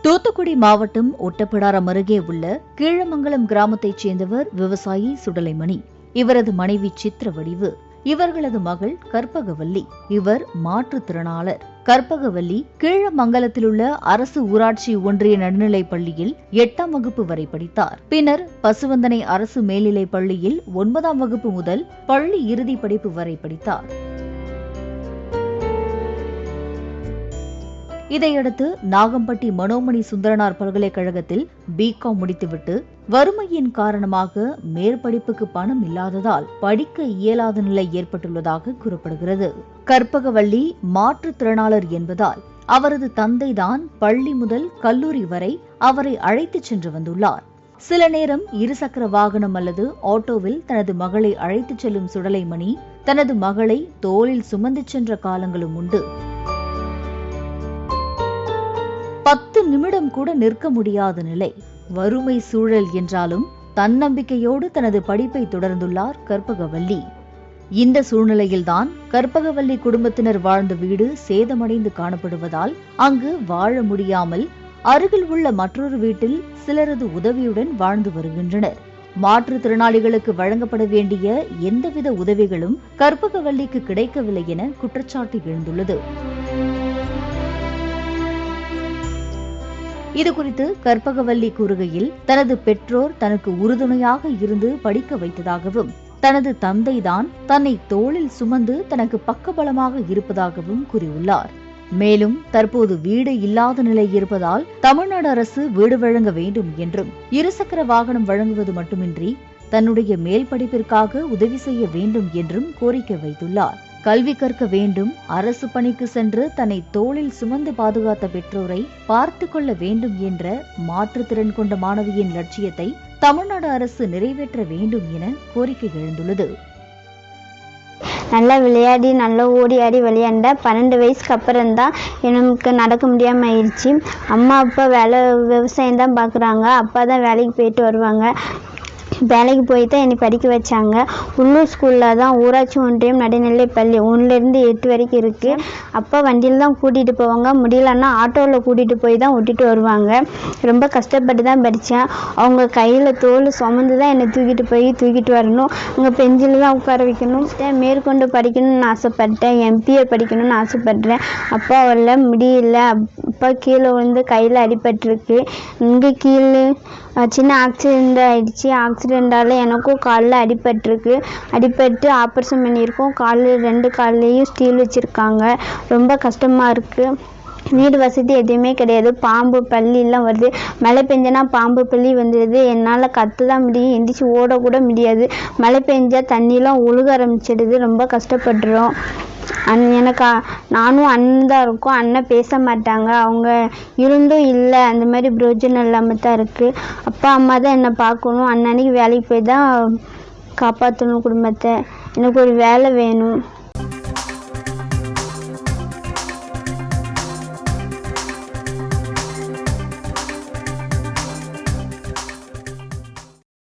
தூத்துக்குடி மாவட்டம் ஒட்டப்பிடாரம் அருகே உள்ள கீழமங்கலம் கிராமத்தைச் சேர்ந்தவர் விவசாயி சுடலைமணி. இவரது மனைவி சித்திரவடிவு. இவர்களது மகள் கற்பகவல்லி. இவர் மாற்றுத்திறனாளர். கற்பகவல்லி கீழமங்கலத்திலுள்ள அரசு ஊராட்சி ஒன்றிய நடுநிலைப் பள்ளியில் 8ஆம் வகுப்பு வரை படித்தார். பின்னர் பசுவந்தனை அரசு மேல்நிலைப் பள்ளியில் 9ஆம் வகுப்பு முதல் பள்ளி இறுதி படிப்பு வரை படித்தார். இதையடுத்து நாகம்பட்டி மனோமணி சுந்தரனார் பல்கலைக்கழகத்தில் பிகாம் முடித்துவிட்டு வறுமையின் காரணமாக மேற்படிப்புக்கு பணம் இல்லாததால் படிக்க இயலாத நிலை ஏற்பட்டுள்ளதாக கூறப்படுகிறது. கற்பகவல்லி மாற்றுத்திறனாளர் என்பதால் அவரது தந்தைதான் பள்ளி முதல் கல்லூரி வரை அவரை அழைத்துச் சென்று வந்துள்ளார். சில நேரம் இருசக்கர வாகனம் அல்லது ஆட்டோவில் தனது மகளை அழைத்துச் செல்லும் சுடலைமணி தனது மகளை தோளில் சுமந்து சென்ற காலங்களும் உண்டு. 10 நிமிடம் கூட நிற்க முடியாத நிலை. வறுமை சூழல் என்றாலும் தன்னம்பிக்கையோடு தனது படிப்பை தொடர்ந்துள்ளார் கற்பகவல்லி. இந்த சூழ்நிலையில்தான் கற்பகவல்லி குடும்பத்தினர் வாழ்ந்த வீடு சேதமடைந்து காணப்படுவதால் அங்கு வாழ முடியாமல் அருகில் உள்ள மற்றொரு வீட்டில் சிலரது உதவியுடன் வாழ்ந்து வருகின்றனர். மாற்றுத்திறனாளிகளுக்கு வழங்கப்பட வேண்டிய எந்தவித உதவிகளும் கற்பகவல்லிக்கு கிடைக்கவில்லை என குற்றச்சாட்டு எழுந்துள்ளது. இதுகுறித்து கற்பகவல்லி கூறுகையில், தனது பெற்றோர் தனக்கு உறுதுணையாக இருந்து படிக்க வைத்ததாகவும் தனது தந்தைதான் தன்னை தோளில் சுமந்து தனக்கு பக்கபலமாக இருப்பதாகவும் கூறியுள்ளார். மேலும் தற்போது வீடு இல்லாத நிலை இருப்பதால் தமிழ்நாடு அரசு வீடு வழங்க வேண்டும் என்றும் இருசக்கர வாகனம் வழங்குவது மட்டுமின்றி தன்னுடைய மேல் படிப்பிற்காக உதவி செய்ய வேண்டும் என்றும் கோரிக்கை வைத்துள்ளார். கல்வி கற்க வேண்டும், அரசு பணிக்கு சென்று தன்னை தோளில் சுமந்து பாதுகாத்த பெற்றோரை பார்த்து கொள்ள வேண்டும் என்ற மாற்றுத்திறன் கொண்ட மாணவியின் லட்சியத்தை தமிழ்நாடு அரசு நிறைவேற்ற வேண்டும் என கோரிக்கை எழுந்துள்ளது. நல்லா விளையாடி நல்லா ஓடி ஆடி விளையாண்ட 12 வயசுக்கு அப்புறம் தான் எனக்கு நடக்க முடியாமல் ஆயிடுச்சு. அம்மா அப்பா விவசாயம் தான் பார்க்குறாங்க. அப்பா தான் வேலைக்கு போயிட்டு வருவாங்க. வேலைக்கு போய் தான் என்னை படிக்க வச்சாங்க. உள்ளூர் ஸ்கூலில் தான் ஊராட்சி ஒன்றியம் நடுநிலைப் பள்ளி 1லேருந்து 8 வரைக்கும் இருக்குது. அப்பா வண்டியில் தான் கூட்டிகிட்டு போவாங்க. முடியலன்னா ஆட்டோவில் கூட்டிகிட்டு போய் தான் விட்டுட்டு வருவாங்க. ரொம்ப கஷ்டப்பட்டு தான் படித்தேன். அவங்க கையில் தோல் சுமந்து தான் என்னை தூக்கிட்டு வரணும். அங்கே பெஞ்சில் தான் உட்கார வைக்கணும். மேற்கொண்டு படிக்கணும்னு ஆசைப்பட்டேன். எம்பிஏ படிக்கணும்னு ஆசைப்பட்றேன். அப்பாவால் முடியல. அப்பா கீழே விழுந்து கையில் அடிபட்டிருக்கு. இங்கே கீழே சின்ன ஆக்சிடெண்ட் ஆகிடுச்சு. ஆக்சிடெண்டால் எனக்கும் காலில் அடிபட்டு ஆப்ரேஷன் பண்ணியிருக்கோம். 2 கால்லையும் ஸ்டீல் வச்சுருக்காங்க. ரொம்ப கஷ்டமாக இருக்குது. வீடு வசதி எதுவுமே கிடையாது. பாம்பு பள்ளியெல்லாம் வருது. மழை பெஞ்சனா பாம்பு பள்ளி வந்துடுது. என்னால் கற்று தான் முடியும், எந்திரிச்சு ஓடக்கூட முடியாது. மழை பெஞ்சால் தண்ணியெலாம் ஒழுக ஆரம்பிச்சிடுது. ரொம்ப கஷ்டப்படுறோம். எனக்கு நானும் அண்ணன் தான் இருக்கோம். அண்ணன் பேச மாட்டாங்க. அவங்க இருந்தும் இல்லை, அந்த மாதிரி பிரயோஜனம் இல்லாமல் தான் இருக்குது. அப்பா அம்மா தான் என்னை பார்க்கணும். அன்னன்னைக்கு வேலைக்கு போய் தான் காப்பாற்றணும் குடும்பத்தை. எனக்கு ஒரு வேலை வேணும்.